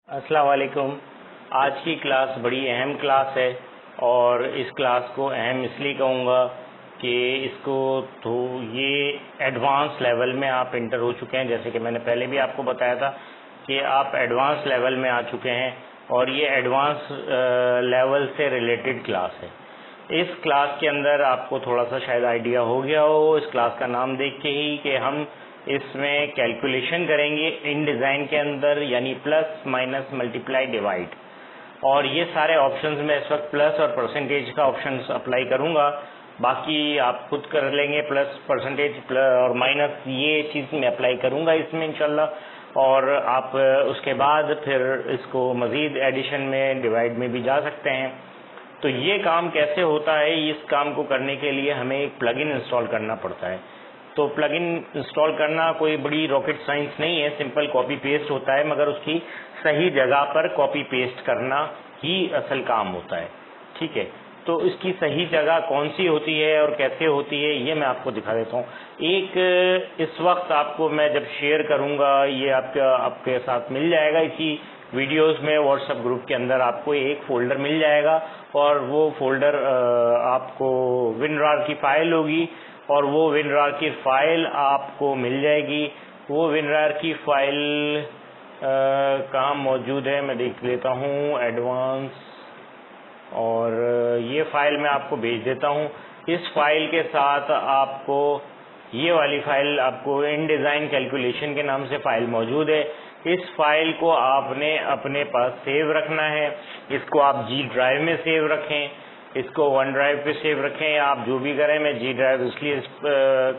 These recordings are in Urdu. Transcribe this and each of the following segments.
السلام علیکم. آج کی کلاس بڑی اہم کلاس ہے اور اس کلاس کو اہم اس لیے کہوں گا کہ اس کو تو یہ ایڈوانس لیول میں آپ انٹر ہو چکے ہیں. جیسے کہ میں نے پہلے بھی آپ کو بتایا تھا کہ آپ ایڈوانس لیول میں آ چکے ہیں اور یہ ایڈوانس لیول سے ریلیٹڈ کلاس ہے. اس کلاس کے اندر آپ کو تھوڑا سا شاید آئیڈیا ہو گیا ہو اس کلاس کا نام دیکھ کے ہی کہ ہم اس میں کیلکولیشن کریں گے ان ڈیزائن کے اندر، یعنی پلس مائنس ملٹیپلائی ڈیوائڈ. اور یہ سارے آپشنز میں اس وقت پلس اور پرسنٹیج کا آپشنز اپلائی کروں گا، باقی آپ خود کر لیں گے. پلس پرسنٹیج اور مائنس یہ چیز میں اپلائی کروں گا اس میں انشاءاللہ، اور آپ اس کے بعد پھر اس کو مزید ایڈیشن میں ڈیوائڈ میں بھی جا سکتے ہیں. تو یہ کام کیسے ہوتا ہے؟ اس کام کو کرنے کے لیے ہمیں ایک پلگ ان انسٹال کرنا پڑتا ہے. تو پلگ ان انسٹال کرنا کوئی بڑی راکٹ سائنس نہیں ہے، سمپل کاپی پیسٹ ہوتا ہے، مگر اس کی صحیح جگہ پر کاپی پیسٹ کرنا ہی اصل کام ہوتا ہے. ٹھیک ہے، تو اس کی صحیح جگہ کون سی ہوتی ہے اور کیسے ہوتی ہے یہ میں آپ کو دکھا دیتا ہوں. ایک اس وقت آپ کو میں جب شیئر کروں گا یہ آپ کے ساتھ مل جائے گا اسی ویڈیوز میں. واٹس ایپ گروپ کے اندر آپ کو ایک فولڈر مل جائے گا اور وہ فولڈر آپ کو WinRAR کی فائل ہوگی اور وہ WinRAR کی فائل آپ کو مل جائے گی. وہ WinRAR کی فائل کہاں موجود ہے میں دیکھ لیتا ہوں، ایڈوانس، اور یہ فائل میں آپ کو بھیج دیتا ہوں. اس فائل کے ساتھ آپ کو یہ والی فائل آپ کو ان ڈیزائن کیلکولیشن کے نام سے فائل موجود ہے. اس فائل کو آپ نے اپنے پاس سیو رکھنا ہے. اس کو آپ جی ڈرائیو میں سیو رکھیں، اس کو ون ڈرائیو پہ سیو رکھیں، یا آپ جو بھی کریں. میں جی ڈرائیو اس لیے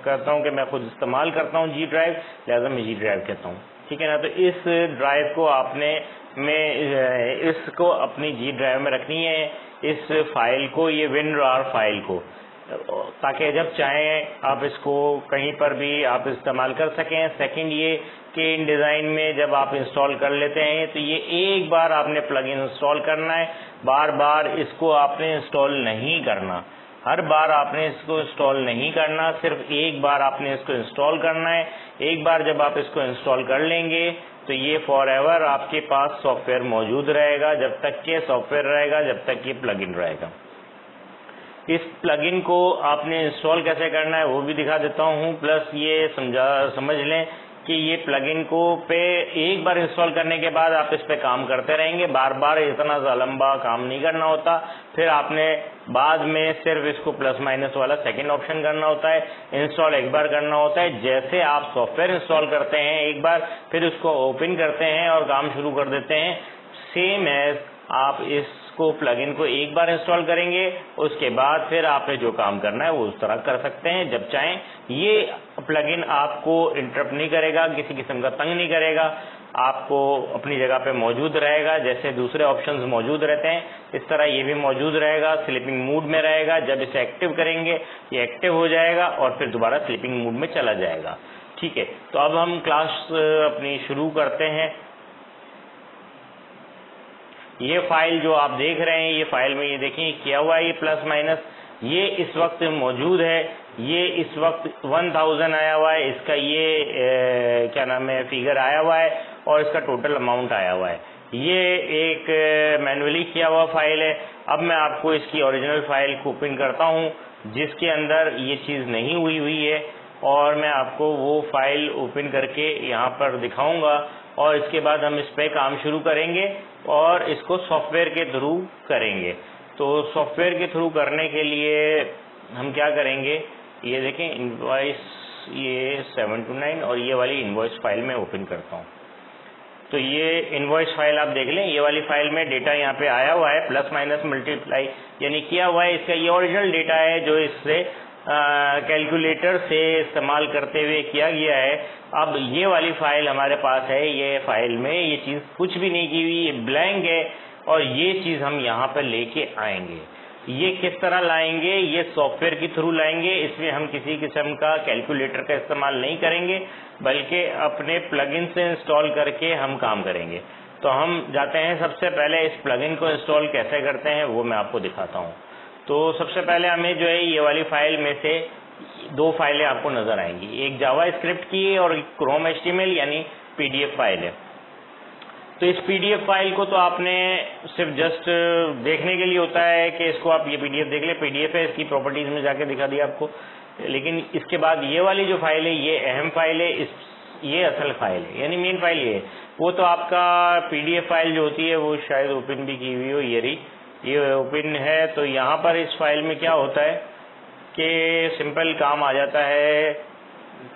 کرتا ہوں کہ میں خود استعمال کرتا ہوں جی ڈرائیو، لہٰذا میں جی ڈرائیو کہتا ہوں. ٹھیک ہے نا؟ تو اس ڈرائیو کو آپ نے اس کو اپنی جی ڈرائیو میں رکھنی ہے، اس فائل کو، یہ WinRAR فائل کو، تاکہ جب چاہیں آپ اس کو کہیں پر بھی آپ استعمال کر سکیں. سیکنڈ یہ کہ ان ڈیزائن میں جب آپ انسٹال کر لیتے ہیں تو یہ ایک بار آپ نے پلگ ان انسٹال کرنا ہے، بار بار اس کو آپ نے انسٹال نہیں کرنا. ہر بار آپ نے اس کو انسٹال نہیں کرنا، صرف ایک بار آپ نے اس کو انسٹال کرنا ہے. ایک بار جب آپ اس کو انسٹال کر لیں گے تو یہ فار ایور آپ کے پاس سافٹ ویئر موجود رہے گا، جب تک کہ سافٹ ویئر رہے گا، جب تک یہ پلگ ان رہے گا. اس پلگ ان کو آپ نے انسٹال کیسے کرنا ہے وہ بھی دکھا دیتا ہوں. پلس یہ سمجھ لیں کہ یہ پلگ ان کو ایک بار انسٹال کرنے کے بعد آپ اس پہ کام کرتے رہیں گے، بار بار اتنا لمبا کام نہیں کرنا ہوتا. پھر آپ نے بعد میں صرف اس کو پلس مائنس والا سیکنڈ آپشن کرنا ہوتا ہے. انسٹال ایک بار کرنا ہوتا ہے، جیسے آپ سافٹ ویئر انسٹال کرتے ہیں ایک بار، پھر اس کو اوپن کرتے ہیں اور کام شروع کر دیتے ہیں، سیم ایز آپ اس کو پلگ ان کو ایک بار انسٹال کریں گے، اس کے بعد پھر آپ نے جو کام کرنا ہے وہ اس طرح کر سکتے ہیں جب چاہیں. یہ پلگ ان آپ کو انٹرپٹ نہیں کرے گا، کسی قسم کا تنگ نہیں کرے گا، آپ کو اپنی جگہ پہ موجود رہے گا. جیسے دوسرے آپشنز موجود رہتے ہیں اس طرح یہ بھی موجود رہے گا، سلیپنگ موڈ میں رہے گا. جب اسے ایکٹیو کریں گے یہ ایکٹیو ہو جائے گا اور پھر دوبارہ سلیپنگ موڈ میں چلا جائے گا. ٹھیک ہے، تو اب ہم کلاس اپنی شروع کرتے ہیں. یہ فائل جو آپ دیکھ رہے ہیں، یہ فائل میں یہ دیکھیں کیا ہوا ہے، یہ پلس مائنس یہ اس وقت موجود ہے. یہ اس وقت 1000 آیا ہوا ہے، اس کا یہ کیا نام ہے فگر آیا ہوا ہے، اور اس کا ٹوٹل اماؤنٹ آیا ہوا ہے. یہ ایک مینولی کیا ہوا فائل ہے. اب میں آپ کو اس کی اوریجنل فائل کو اوپن کرتا ہوں جس کے اندر یہ چیز نہیں ہوئی ہے، اور میں آپ کو وہ فائل اوپن کر کے یہاں پر دکھاؤں گا، اور اس کے بعد ہم اس پہ کام شروع کریں گے اور اس کو سافٹ ویئر کے تھرو کریں گے. تو سافٹ ویئر کے تھرو کرنے کے لیے ہم کیا کریں گے، یہ دیکھیں انوائس، یہ 729 اور یہ والی انوائس فائل میں اوپن کرتا ہوں. تو یہ انوائس فائل آپ دیکھ لیں، یہ والی فائل میں ڈیٹا یہاں پہ آیا ہوا ہے، پلس مائنس ملٹیپلائی یعنی کیا ہوا ہے. اس کا یہ اوریجنل ڈیٹا ہے جو اس سے کیلکولیٹر سے استعمال کرتے ہوئے کیا گیا ہے. اب یہ والی فائل ہمارے پاس ہے، یہ فائل میں یہ چیز کچھ بھی نہیں کی ہوئی، یہ بلینک ہے، اور یہ چیز ہم یہاں پر لے کے آئیں گے. یہ کس طرح لائیں گے؟ یہ سافٹ ویئر کے تھرو لائیں گے. اس میں ہم کسی قسم کا کیلکولیٹر کا استعمال نہیں کریں گے، بلکہ اپنے پلگ ان سے انسٹال کر کے ہم کام کریں گے. تو ہم جاتے ہیں، سب سے پہلے اس پلگ ان کو انسٹال کیسے کرتے ہیں وہ میں آپ کو دکھاتا ہوں. تو سب سے پہلے ہمیں جو ہے یہ والی فائل میں سے دو فائلیں آپ کو نظر آئیں گی، ایک جاوا اسکرپٹ کی اور ایک کروم HTML یعنی PDF فائل ہے. تو اس پی ڈی ایف فائل کو تو آپ نے صرف جسٹ دیکھنے کے لیے ہوتا ہے کہ اس کو آپ یہ پی ڈی ایف دیکھ لیں، پی ڈی ایف ہے، اس کی پراپرٹیز میں جا کے دکھا دیا آپ کو. لیکن اس کے بعد یہ والی جو فائل ہے یہ اہم فائل ہے، یہ اصل فائل ہے، یعنی مین فائل یہ ہے. وہ تو آپ کا پی ڈی ایف فائل جو ہوتی ہے وہ شاید اوپن بھی کی ہوئی ہو، یہ اوپن ہے. تو یہاں پر اس فائل میں کیا ہوتا ہے کہ سمپل کام آ جاتا ہے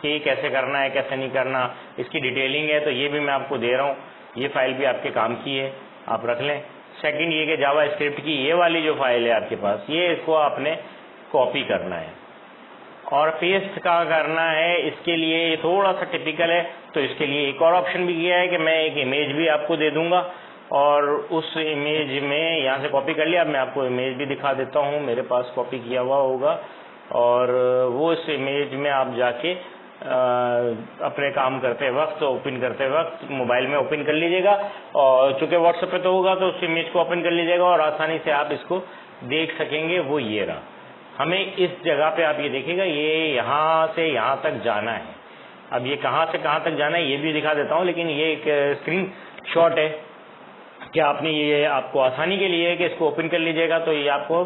کہ کیسے کرنا ہے کیسے نہیں کرنا، اس کی ڈیٹیلنگ ہے. تو یہ بھی میں آپ کو دے رہا ہوں، یہ فائل بھی آپ کے کام کی ہے، آپ رکھ لیں. سیکنڈ یہ کہ جاوا اسکرپٹ کی یہ والی جو فائل ہے آپ کے پاس، یہ اس کو آپ نے کاپی کرنا ہے اور پیسٹ کا کرنا ہے. اس کے لیے یہ تھوڑا سا ٹپیکل ہے، تو اس کے لیے ایک اور آپشن بھی کیا ہے کہ میں ایک امیج بھی آپ کو دے دوں گا اور اس امیج میں یہاں سے کاپی کر لیا. اب میں آپ کو امیج بھی دکھا دیتا ہوں، میرے پاس کاپی کیا ہوا ہوگا اور وہ اس امیج میں آپ جا کے اپنے کام کرتے وقت اوپن کرتے وقت موبائل میں اوپن کر لیجیے گا، اور چونکہ واٹس ایپ پہ تو ہوگا تو اس امیج کو اوپن کر لیجیے گا اور آسانی سے آپ اس کو دیکھ سکیں گے. وہ یہ رہا. ہمیں اس جگہ پہ آپ یہ دیکھیں گا یہ یہاں سے یہاں تک جانا ہے. اب یہ کہاں سے کہاں تک جانا ہے یہ بھی دکھا دیتا ہوں، لیکن یہ ایک اسکرین شاٹ ہے کہ آپ نے یہ آپ کو آسانی کے لیے کہ اس کو اوپن کر لیجیے گا تو یہ آپ کو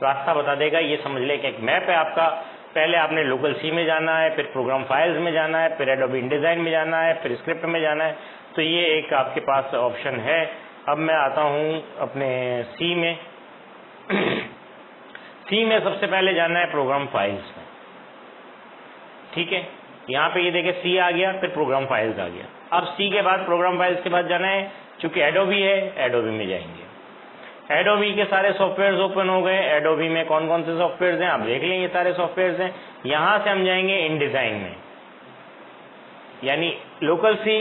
راستہ بتا دے گا. یہ سمجھ لیں کہ ایک میپ ہے آپ کا. پہلے آپ نے لوکل سی میں جانا ہے، پھر پروگرام فائلز میں جانا ہے، پھر ایڈوبی انڈیزائن میں جانا ہے، پھر اسکرپٹ میں جانا ہے. تو یہ ایک آپ کے پاس آپشن ہے. اب میں آتا ہوں اپنے سی میں. سی میں سب سے پہلے جانا ہے پروگرام فائلز میں. ٹھیک ہے، یہاں پہ یہ دیکھیں سی آ گیا، پھر پروگرام فائلز آ گیا. اب سی کے بعد پروگرام فائلز کے بعد جانا ہے، چونکہ ایڈوبی ہے ایڈوبی میں جائیں گے. ایڈوبی کے سارے سافٹ ویئرز اوپن ہو گئے. ایڈوبی میں کون کون سے سافٹ ویئرز ہیں آپ دیکھ لیں، یہ سارے سافٹ ویئرز ہیں. یہاں سے ہم جائیں گے ان ڈیزائن میں، یعنی local C,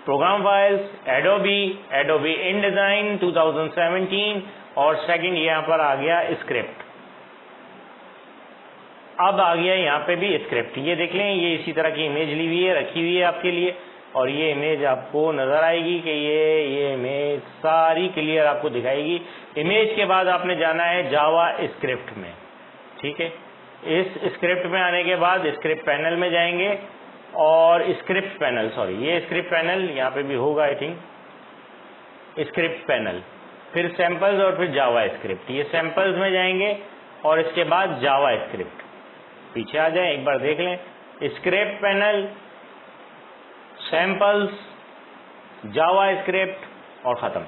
program files, Adobe InDesign 2017 اور سیکنڈ یہاں پر آ گیا اسکرپٹ. اب آ گیا یہاں پہ بھی اسکرپٹ. یہ دیکھ لیں یہ اسی طرح کی امیج لی ہوئی ہے، رکھی ہوئی ہے آپ کے لیے، اور یہ امیج آپ کو نظر آئے گی کہ یہ امیج ساری کلیئر آپ کو دکھائے گی. امیج کے بعد آپ نے جانا ہے جاوا اسکرپٹ میں. ٹھیک ہے، اس اسکرپٹ میں آنے کے بعد اسکرپٹ پینل میں جائیں گے اور اسکرپٹ پینل یہ اسکرپٹ پینل یہاں پہ بھی ہوگا آئی تھنک. اسکرپٹ پینل، پھر سیمپلز اور پھر جاوا اسکرپٹ. یہ سیمپلز میں جائیں گے اور اس کے بعد جاوا اسکرپٹ. پیچھے آ جائیں ایک بار دیکھ لیں، اسکرپٹ پینل، سیمپلز، جاوا اسکرپٹ اور ختم.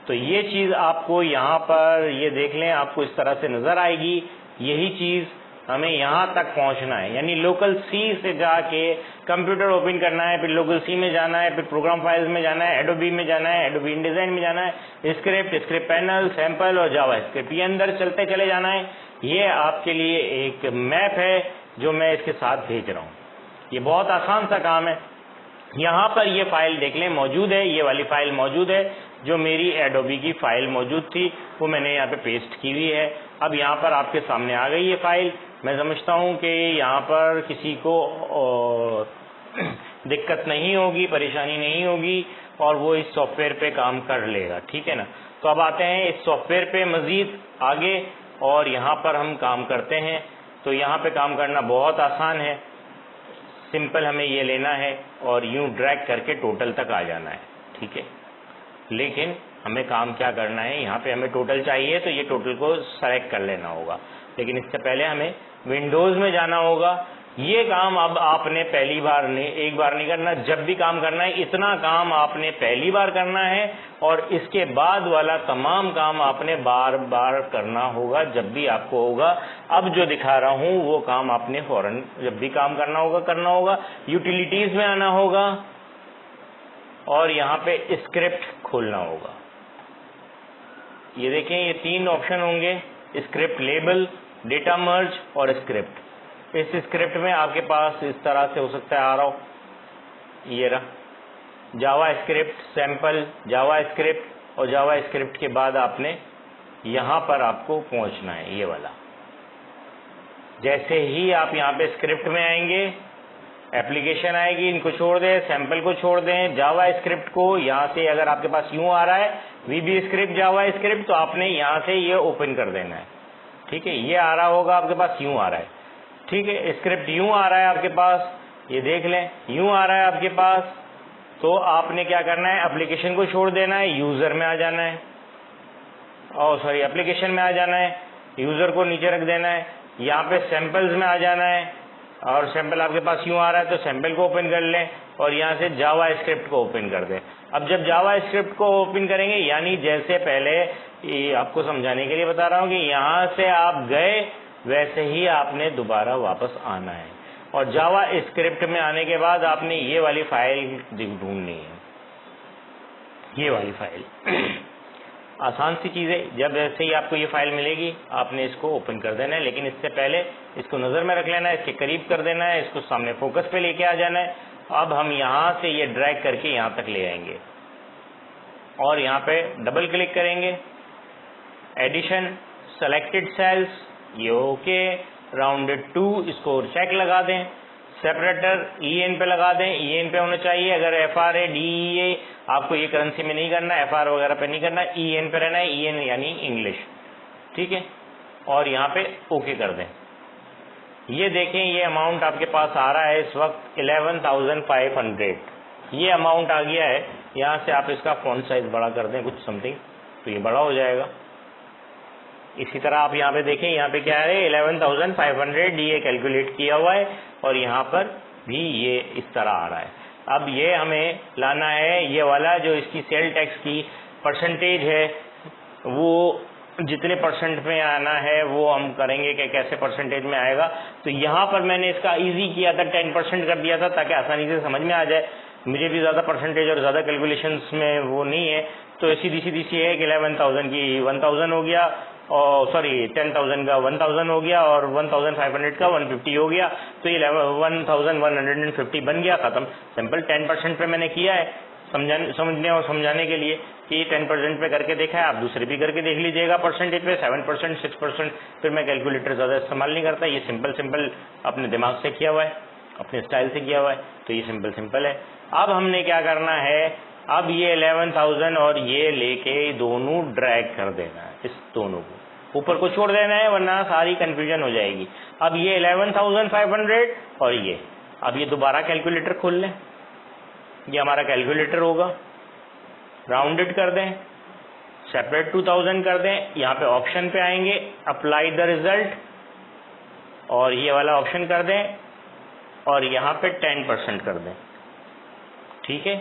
تو یہ چیز آپ کو یہاں پر یہ دیکھ لیں آپ کو اس طرح سے نظر آئے گی. یہی چیز ہمیں یہاں تک پہنچنا ہے، یعنی لوکل سی سے جا کے کمپیوٹر اوپن کرنا ہے، پھر لوکل سی میں جانا ہے، پھر پروگرام فائلز میں جانا ہے، ایڈوبی میں جانا ہے، ایڈوبی ان ڈیزائن میں جانا ہے، اسکرپٹ پینل، سیمپل اور جاوا اسکرپٹ. یہ اندر چلتے چلے جانا ہے. یہ آپ کے لیے ایک میپ ہے جو میں اس کے ساتھ بھیج رہا ہوں. یہ بہت آسان سا کام ہے. یہاں پر یہ فائل دیکھ لیں موجود ہے، یہ والی فائل موجود ہے جو میری ایڈوبی کی فائل موجود تھی، وہ میں نے یہاں پہ پیسٹ کی ہوئی ہے. اب یہاں پر آپ کے سامنے آ گئی یہ فائل. میں سمجھتا ہوں کہ یہاں پر کسی کو دقت نہیں ہوگی، پریشانی نہیں ہوگی اور وہ اس سافٹ ویئر پہ کام کر لے گا. ٹھیک ہے نا. تو اب آتے ہیں اس سافٹ ویئر پہ مزید آگے اور یہاں پر ہم کام کرتے ہیں. تو یہاں پہ کام کرنا بہت آسان ہے. سمپل ہمیں یہ لینا ہے اور یوں ڈریگ کر کے ٹوٹل تک آ جانا ہے. ٹھیک ہے، لیکن ہمیں کام کیا کرنا ہے، یہاں پہ ہمیں ٹوٹل چاہیے تو یہ ٹوٹل کو سلیکٹ کر لینا ہوگا. لیکن اس سے پہلے ہمیں ونڈوز میں جانا ہوگا. یہ کام اب آپ نے ایک بار نہیں کرنا، جب بھی کام کرنا ہے اتنا کام آپ نے پہلی بار کرنا ہے اور اس کے بعد والا تمام کام آپ نے بار بار کرنا ہوگا جب بھی آپ کو ہوگا. اب جو دکھا رہا ہوں وہ کام آپ نے فوراً جب بھی کام کرنا ہوگا. یوٹیلیٹیز میں آنا ہوگا اور یہاں پہ اسکرپٹ کھولنا ہوگا. یہ دیکھیں یہ 3 آپشن ہوں گے، اسکرپٹ لیبل، ڈیٹا مرج اور اسکرپٹ. اس اسکرپٹ میں آپ کے پاس اس طرح سے ہو سکتا ہے آ رہا ہو، یہ رہا جاوا اسکرپٹ، سیمپل، جاوا اسکرپٹ اور جاوا اسکرپٹ کے بعد آپ نے یہاں پر آپ کو پہنچنا ہے یہ والا. جیسے ہی آپ یہاں پہ اسکرپٹ میں آئیں گے ایپلیکیشن آئے گی، ان کو چھوڑ دیں، سیمپل کو چھوڑ دیں، جاوا اسکرپٹ کو یہاں سے اگر آپ کے پاس یوں آ رہا ہے وی بی اسکرپٹ جاوا اسکرپٹ تو آپ نے یہاں سے یہ اوپن کر دینا ہے. ٹھیک ہے، یہ آ رہا ہوگا آپ کے پاس، یوں آ رہا ہے. ٹھیک ہے، اسکرپٹ یوں آ رہا ہے آپ کے پاس، یہ دیکھ لیں یوں آ رہا ہے آپ کے پاس. تو آپ نے کیا کرنا ہے, اپلیکیشن کو چھوڑ دینا ہے, یوزر میں آ جانا ہے, اپلیکیشن میں آ جانا ہے, یوزر کو نیچے رکھ دینا ہے, یہاں پہ سیمپلز میں آ جانا ہے, اور سیمپل آپ کے پاس یوں آ رہا ہے تو سیمپل کو اوپن کر لیں اور یہاں سے جاوا اسکرپٹ کو اوپن کر دیں. اب جب جاوا اسکرپٹ کو اوپن کریں گے, یعنی جیسے پہلے آپ کو سمجھانے کے لیے بتا رہا ہوں کہ یہاں سے آپ گئے ویسے ہی آپ نے دوبارہ واپس آنا ہے, اور جاوا اسکرپٹ میں آنے کے بعد آپ نے یہ والی فائل ڈھونڈنی ہے, یہ والی فائل. آسان سی چیز ہے, جب ایسے ہی آپ کو یہ فائل ملے گی آپ نے اس کو اوپن کر دینا ہے, لیکن اس سے پہلے اس کو نظر میں رکھ لینا ہے, اس کے قریب کر دینا ہے, اس کو سامنے فوکس پہ لے کے آ جانا ہے. اب ہم یہاں سے یہ ڈریگ کر کے یہاں تک لے آئیں گے اور یہاں پہ ڈبل کلک کریں گے, ایڈیشن, سلیکٹڈ سیلز, یہ اوکے, راؤنڈڈ ٹو, اس کو چیک لگا دیں, سیپریٹر ای این پہ لگا دیں, ای این پہ ہونا چاہیے, اگر F R A D E A آپ کو یہ کرنسی میں نہیں کرنا, ایف آر وغیرہ پہ نہیں کرنا, ای این پہ رہنا ہے, ای این یعنی انگلش, ٹھیک ہے, اور یہاں پہ اوکے کر دیں. یہ دیکھیں یہ اماؤنٹ آپ کے پاس آ رہا ہے اس وقت 11,500, یہ اماؤنٹ آ گیا ہے. یہاں سے آپ اس کا فونٹ سائز بڑا کر دیں کچھ سمتھنگ, تو یہ بڑا ہو جائے گا. اسی طرح آپ یہاں پہ دیکھیں, یہاں پہ کیا ہے 11,500, یہ کیلکولیٹ کیا ہوا ہے, اور یہاں پر بھی یہ اس طرح آ رہا ہے. اب یہ ہمیں لانا ہے, یہ والا جو اس کی سیل ٹیکس کی پرسنٹیج ہے وہ جتنے پرسنٹ میں آنا ہے وہ ہم کریں گے کہ کیسے پرسنٹیج میں آئے گا. تو یہاں پر میں نے اس کا ایزی کیا تھا, 10% کر دیا تھا تاکہ آسانی سے سمجھ میں آ جائے. مجھے بھی زیادہ پرسنٹیج اور زیادہ کیلکولیشنس میں وہ نہیں ہے, تو سیدھی سیدھی سی ہے کہ 11,000 کی 1,000 ہو گیا, اور 10,000 کا 1,000 ہو گیا, اور 1,500 کا 150 ہو گیا, تو یہ 1,150 بن گیا, ختم. سمپل 10% پہ میں نے کیا ہے سمجھنے اور سمجھانے کے لیے کہ یہ 10% پہ کر کے دیکھا ہے. آپ دوسرے بھی کر کے دیکھ لیجئے گا پرسنٹیج پہ, 7%, 6%. پھر میں کیلکولیٹر زیادہ استعمال نہیں کرتا, یہ سمپل اپنے دماغ سے کیا ہوا ہے, اپنے اسٹائل سے کیا ہوا ہے, تو یہ سمپل ہے. اب ہم نے کیا کرنا ہے, اب یہ 11,000 اور یہ لے کے دونوں ڈریگ کر دینا ہے, اس دونوں کو اوپر کو چھوڑ دینا ہے ورنہ ساری کنفیوژن ہو جائے گی. اب یہ 11,500 اور یہ, اب یہ دوبارہ کیلکولیٹر کھول لیں, یہ ہمارا کیلکولیٹر ہوگا, راؤنڈڈ کر دیں, سیپریٹ 2,000 کر دیں, یہاں پہ آپشن پہ آئیں گے, اپلائی دا ریزلٹ, اور یہ والا آپشن کر دیں, اور یہاں پہ 10% کر دیں, ٹھیک ہے.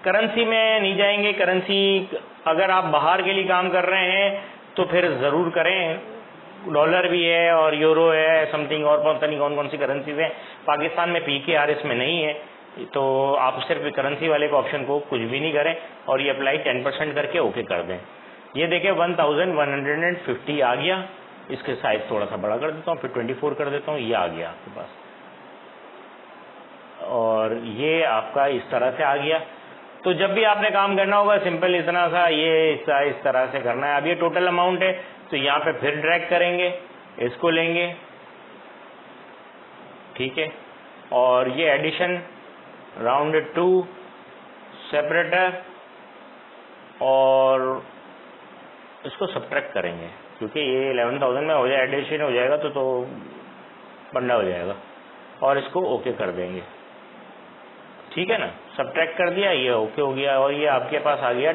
کرنسی میں نہیں جائیں گے, کرنسی اگر آپ باہر کے لیے کام کر رہے ہیں تو پھر ضرور کریں, ڈالر بھی ہے اور یورو ہے, سم تھنگ اور پتہ نہیں کون سی کرنسیز ہیں. پاکستان میں پی کے آر اس میں نہیں ہے, تو آپ صرف کرنسی والے کو آپشن کو کچھ بھی نہیں کریں, اور یہ اپلائی 10% کر کے اوکے کر دیں. یہ دیکھیں 1,150 آ گیا, اس کے سائز تھوڑا سا بڑا کر دیتا ہوں, پھر 24 کر دیتا ہوں, یہ آ گیا آپ کے پاس, اور یہ آپ کا اس طرح سے آ گیا. تو جب بھی آپ نے کام کرنا ہوگا سمپل اتنا سا یہ اس طرح سے کرنا ہے. اب یہ ٹوٹل اماؤنٹ ہے, تو یہاں پہ پھر ڈریگ کریں گے, اس کو لیں گے, ٹھیک ہے, اور یہ ایڈیشن, راؤنڈڈ ٹو, سیپریٹر, اور اس کو سبٹریکٹ کریں گے کیونکہ یہ 11,000 میں ہو جائے, ایڈیشن ہو جائے گا تو بنڈا ہو جائے گا, اور اس کو اوکے کر دیں گے, ٹھیک ہے نا. سبٹریکٹ کر دیا, یہ اوکے ہو گیا, اور یہ آپ کے پاس آ گیا,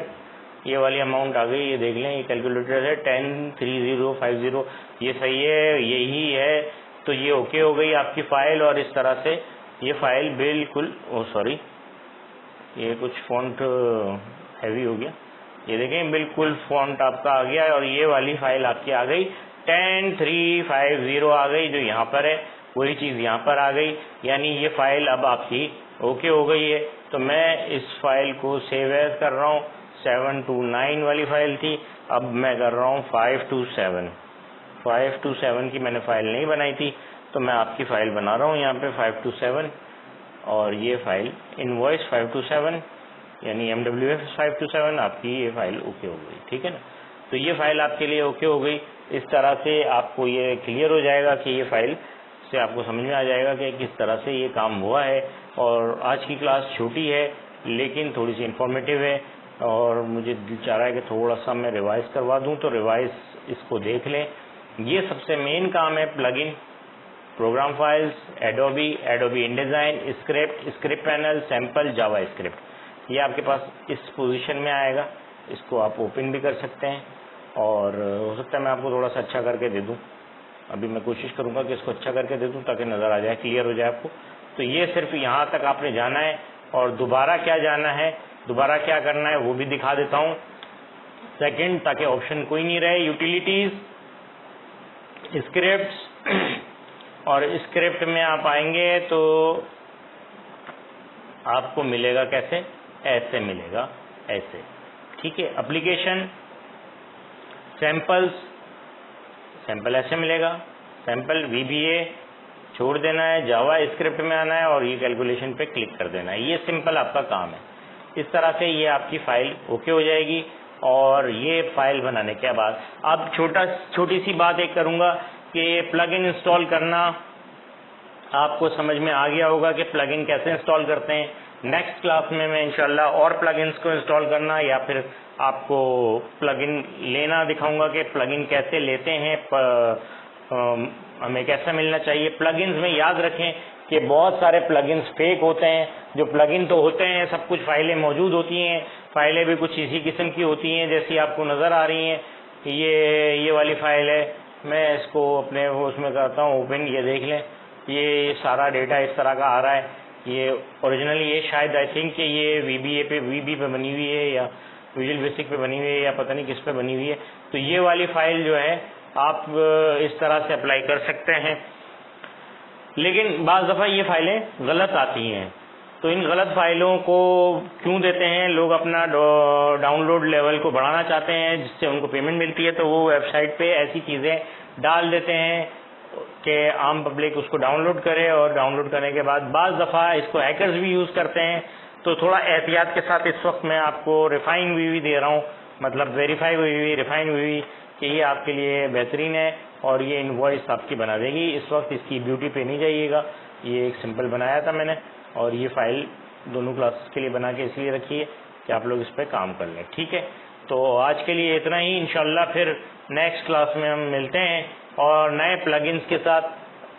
یہ والی اماؤنٹ آ گئی. یہ دیکھ لیں, یہ کیلکولیٹر ہے 10,3050, یہ صحیح ہے, یہی ہے, تو یہ اوکے ہو گئی آپ کی فائل. اور اس طرح سے یہ فائل بالکل, سوری یہ کچھ فونٹ ہیوی ہو گیا, یہ دیکھیں بالکل فونٹ آپ کا آ گیا, اور یہ والی فائل آپ کی آ گئی 10,350 آ گئی, جو یہاں پر ہے وہی چیز یہاں پر آ گئی. یعنی یہ فائل اب آپ کی اوکے ہو گئی ہے. تو میں اس فائل کو سیو ایز کر رہا ہوں, 729 والی فائل تھی, اب میں کر رہا ہوں 527 کی میں نے فائل نہیں بنائی تھی, تو میں آپ کی فائل بنا رہا ہوں یہاں پہ 527, اور یہ فائل انوائس 527 یعنی MWF 527, آپ کی یہ فائل اوکے ہو گئی, ٹھیک ہے نا. تو یہ فائل آپ کے لیے اوکے ہو گئی. اس طرح سے آپ کو یہ کلیئر ہو جائے گا کہ یہ فائل سے آپ کو سمجھ میں آ جائے گا کہ کس طرح سے یہ کام ہوا ہے. اور آج کی کلاس چھوٹی ہے لیکن تھوڑی سی انفارمیٹیو ہے, اور مجھے دل چاہ رہا ہے کہ تھوڑا سا میں ریوائز کروا دوں, تو ریوائز اس کو دیکھ لیں. یہ سب سے مین کام ہے plugin, program files, Adobe InDesign, script panel, sample, JavaScript. یہ آپ کے پاس اس پوزیشن میں آئے گا. اس کو آپ اوپن بھی کر سکتے ہیں اور ہو سکتا ہے میں آپ کو تھوڑا سا اچھا کر کے دے دوں. ابھی میں کوشش کروں گا کہ اس کو اچھا کر کے دے دوں تاکہ نظر آ جائے, کلیئر ہو جائے آپ کو. تو یہ صرف یہاں تک آپ نے جانا ہے, اور دوبارہ کیا جانا ہے, دوبارہ کیا کرنا ہے وہ بھی دکھا دیتا ہوں سیکنڈ, تاکہ آپشن کوئی نہیں رہے. یوٹیلیٹیز, اسکرپٹس, اور اسکرپٹ میں آپ آئیں گے تو آپ کو ملے گا کیسے, ایسے ملے گا, ایسے. ٹھیک ہے. اپلیکیشن, سیمپلس, سیمپل ایسے ملے گا, سیمپل VBA چھوڑ دینا ہے, جاوا اسکرپٹ میں آنا ہے اور یہ کیلکولیشن پہ کلک کر دینا ہے. یہ سمپل آپ کا کام ہے. اس طرح سے یہ آپ کی فائل اوکے ہو جائے گی. اور یہ فائل بنانے کے بعد اب چھوٹی سی بات ایک کروں گا کہ پلگ ان انسٹال کرنا آپ کو سمجھ میں آ گیا ہوگا کہ پلگ ان کیسے انسٹال کرتے ہیں. نیکسٹ کلاس میں انشاءاللہ اور پلگ انس کو انسٹال کرنا یا پھر آپ کو پلگ ان لینا دکھاؤں گا کہ پلگ ان کیسے لیتے ہیں, ہمیں کیسا ملنا چاہیے. پلگ انس میں یاد رکھیں کہ بہت سارے پلگ انس فیک ہوتے ہیں. جو پلگ ان تو ہوتے ہیں, سب کچھ فائلیں موجود ہوتی ہیں, فائلیں بھی کچھ اسی قسم کی ہوتی ہیں جیسی آپ کو نظر آ رہی ہیں. یہ والی فائل ہے, میں اس کو اپنے اس میں کرتا ہوں اوپن. یہ دیکھ لیں, یہ سارا ڈیٹا اس طرح کا آ رہا ہے. یہ اوریجنلی یہ شاید آئی تھنک کہ یہ VBA پہ بنی ہوئی ہے یا ویژول بیسک پہ بنی ہوئی ہے یا پتہ نہیں کس پہ بنی ہوئی ہے. تو یہ والی فائل جو ہے آپ اس طرح سے اپلائی کر سکتے ہیں. لیکن بعض دفعہ یہ فائلیں غلط آتی ہیں. تو ان غلط فائلوں کو کیوں دیتے ہیں لوگ؟ اپنا ڈاؤن لوڈ لیول کو بڑھانا چاہتے ہیں جس سے ان کو پیمنٹ ملتی ہے, تو وہ ویب سائٹ پہ ایسی چیزیں ڈال دیتے ہیں کہ عام پبلک اس کو ڈاؤن لوڈ کرے, اور ڈاؤن لوڈ کرنے کے بعد بعض دفعہ اس کو ہیکرز بھی یوز کرتے ہیں. تو تھوڑا احتیاط کے ساتھ اس وقت میں آپ کو ریفائن VB دے رہا ہوں, مطلب ویریفائی VB, ریفائن VB, کہ یہ آپ کے لیے بہترین ہے اور یہ انوائس آپ کی بنا دے گی. اس وقت اس کی بیوٹی پہ نہیں جائیے گا. یہ ایک سمپل بنایا تھا میں نے, اور یہ فائل دونوں کلاسز کے لیے بنا کے اس لیے رکھی ہے کہ آپ لوگ اس پہ کام کر لیں. ٹھیک ہے, تو آج کے لیے اتنا ہی. انشاءاللہ پھر نیکسٹ کلاس میں ہم ملتے ہیں اور نئے پلگ انس کے ساتھ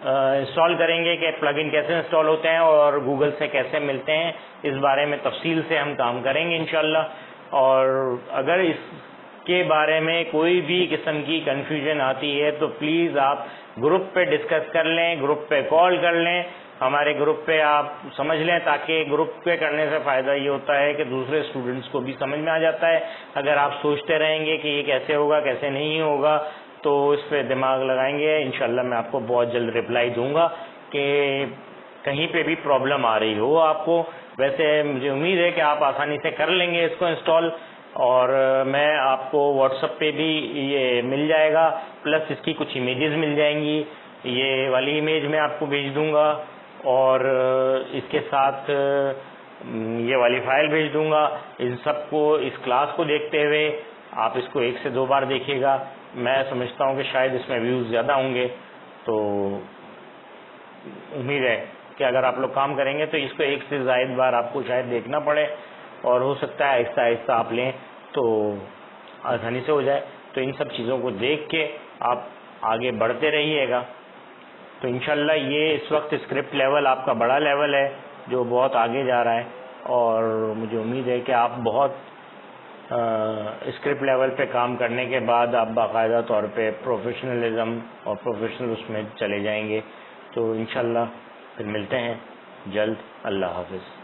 انسٹال کریں گے کہ پلگ ان کیسے انسٹال ہوتے ہیں اور گوگل سے کیسے ملتے ہیں. اس بارے میں تفصیل سے ہم کام کریں گے انشاءاللہ. اور اگر اس کے بارے میں کوئی بھی قسم کی کنفیوژن آتی ہے تو پلیز آپ گروپ پہ ڈسکس کر لیں, گروپ پہ کال کر لیں, ہمارے گروپ پہ آپ سمجھ لیں, تاکہ گروپ پہ کرنے سے فائدہ یہ ہوتا ہے کہ دوسرے اسٹوڈنٹس کو بھی سمجھ میں آ جاتا ہے. اگر آپ سوچتے رہیں گے کہ یہ کیسے ہوگا کیسے نہیں ہوگا تو اس پہ دماغ لگائیں گے. انشاءاللہ میں آپ کو بہت جلد رپلائی دوں گا کہ کہیں پہ بھی پرابلم آ رہی ہو آپ کو. ویسے مجھے امید ہے کہ آپ آسانی سے کر لیں گے اس کو انسٹال, اور میں آپ کو واٹس ایپ پہ بھی یہ مل جائے گا, پلس اس کی کچھ امیجز مل جائیں گی. یہ والی امیج میں آپ کو بھیج دوں گا اور اس کے ساتھ یہ والی فائل بھیج دوں گا. ان سب کو, اس کلاس کو دیکھتے ہوئے آپ اس کو 1 سے 2 بار دیکھیے گا. میں سمجھتا ہوں کہ شاید اس میں ویوز زیادہ ہوں گے, تو امید ہے کہ اگر آپ لوگ کام کریں گے تو اس کو 1 سے زائد بار آپ کو شاید دیکھنا پڑے, اور ہو سکتا ہے آہستہ آہستہ آپ لیں تو آسانی سے ہو جائے. تو ان سب چیزوں کو دیکھ کے آپ آگے بڑھتے رہیے گا. تو انشاءاللہ یہ اس وقت اسکرپٹ لیول آپ کا بڑا لیول ہے جو بہت آگے جا رہا ہے, اور مجھے امید ہے کہ آپ بہت اسکرپٹ لیول پہ کام کرنے کے بعد آپ باقاعدہ طور پہ پروفیشنلزم اور پروفیشنل اس میں چلے جائیں گے. تو انشاءاللہ پھر ملتے ہیں جلد. اللہ حافظ.